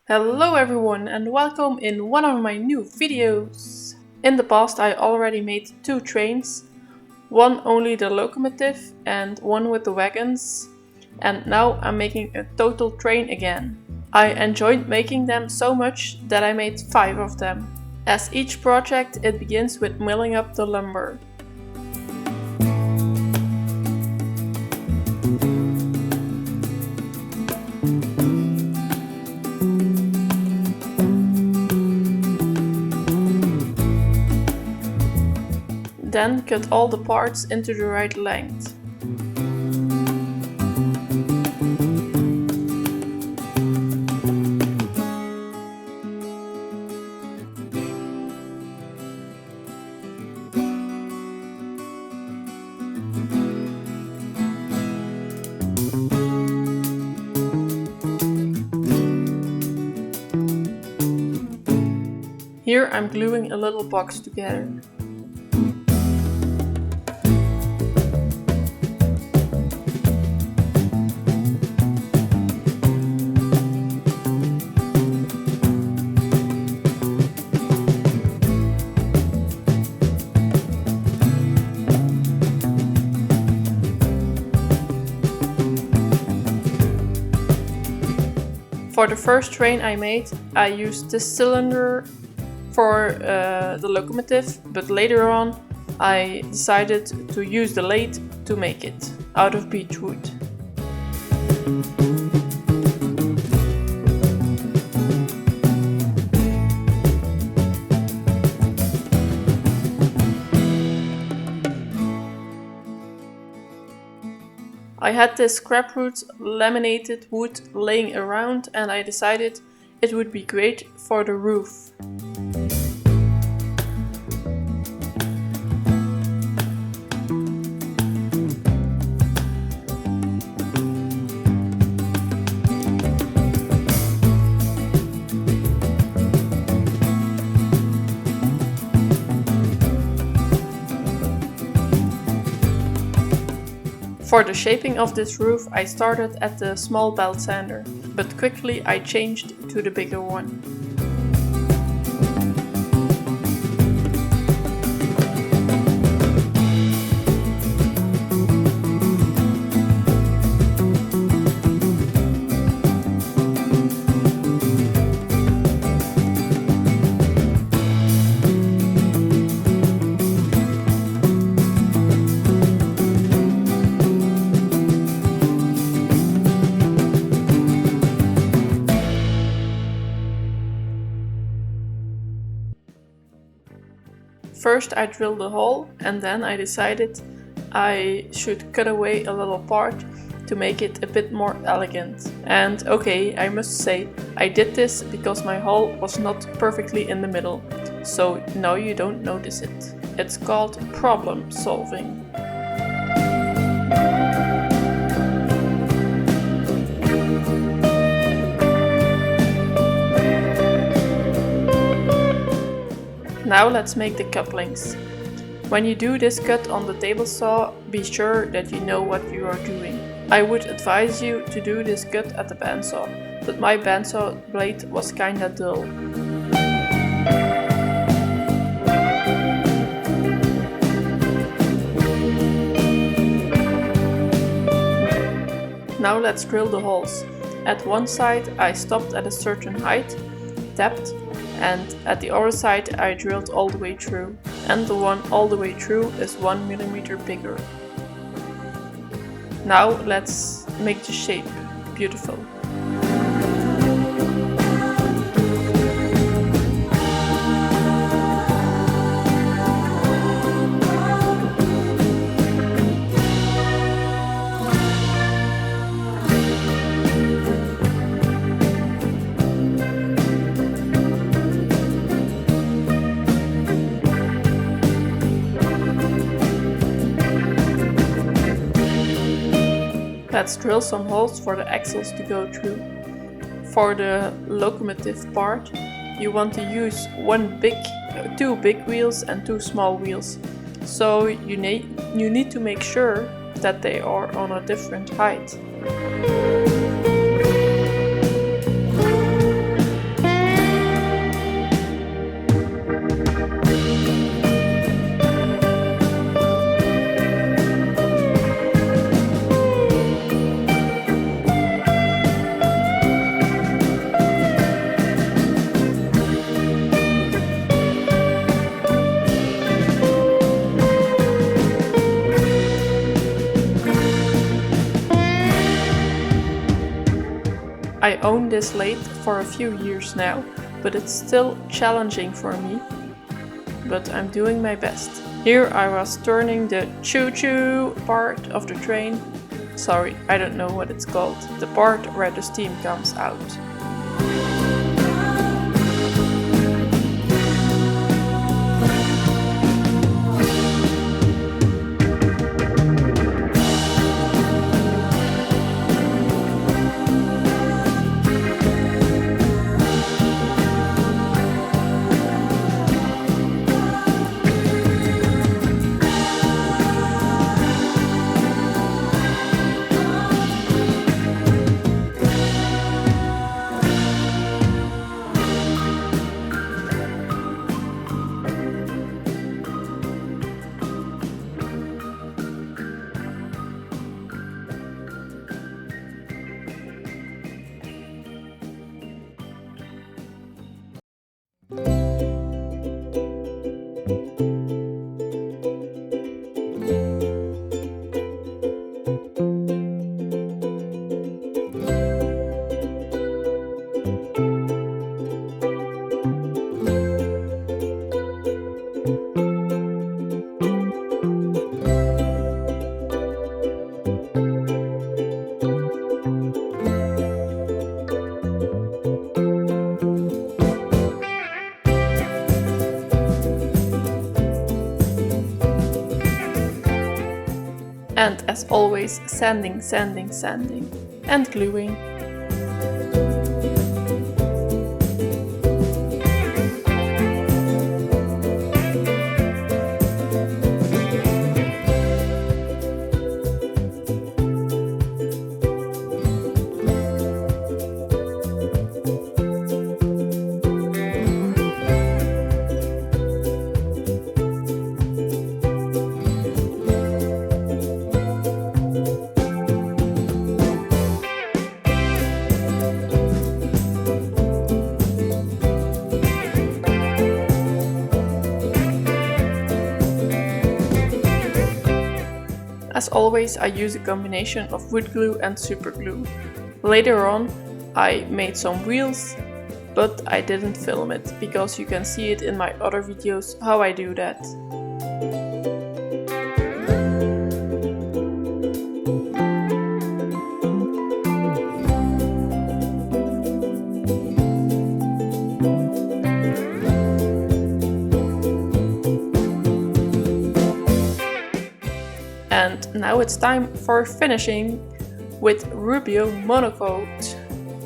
Hello everyone and welcome in one of my new videos. In the past I already made 2 trains, one only the locomotive and one with the wagons, and now I'm making a total train again. I enjoyed making them so much that I made 5 of them. As each project it begins with milling up the lumber. Then cut all the parts into the right length. Here I'm gluing a little box together. For the first train I made, I used this cylinder for the locomotive, but later on I decided to use the lathe to make it out of beechwood. I had this scrapwood laminated wood laying around and I decided it would be great for the roof. For the shaping of this roof I started at the small belt sander, but quickly I changed to the bigger one. First I drilled a hole and then I decided I should cut away a little part to make it a bit more elegant. And okay, I must say, I did this because my hole was not perfectly in the middle, so now you don't notice it. It's called problem solving. Now let's make the couplings. When you do this cut on the table saw, be sure that you know what you are doing. I would advise you to do this cut at the bandsaw, but my bandsaw blade was kinda dull. Now let's drill the holes. At one side I stopped at a certain height, tapped, and at the other side I drilled all the way through, and the one all the way through is 1 millimeter bigger. Now let's make the shape beautiful. Let's drill some holes for the axles to go through. For the locomotive part, you want to use two big wheels and 2 small wheels. so you need to make sure that they are on a different height. I own this lathe for a few years now, but it's still challenging for me. But I'm doing my best. Here I was turning the choo-choo part of the train. Sorry, I don't know what it's called. The part where the steam comes out. And as always, sanding, sanding, sanding, and gluing. As always, I use a combination of wood glue and super glue. Later on, I made some wheels, but I didn't film it because you can see it in my other videos how I do that. And now it's time for finishing with Rubio Monocoat.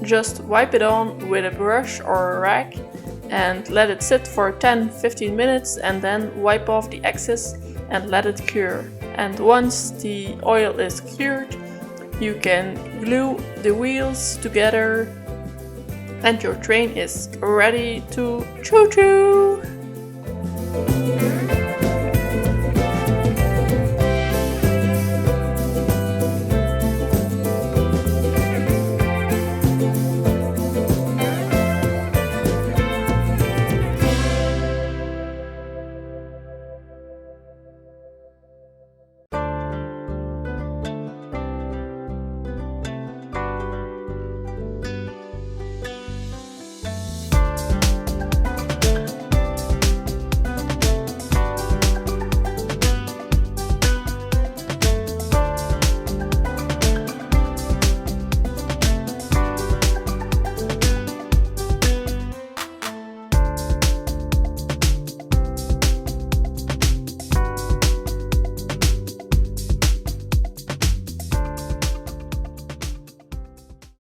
Just wipe it on with a brush or a rag and let it sit for 10-15 minutes and then wipe off the excess and let it cure. And once the oil is cured, you can glue the wheels together and your train is ready to choo-choo!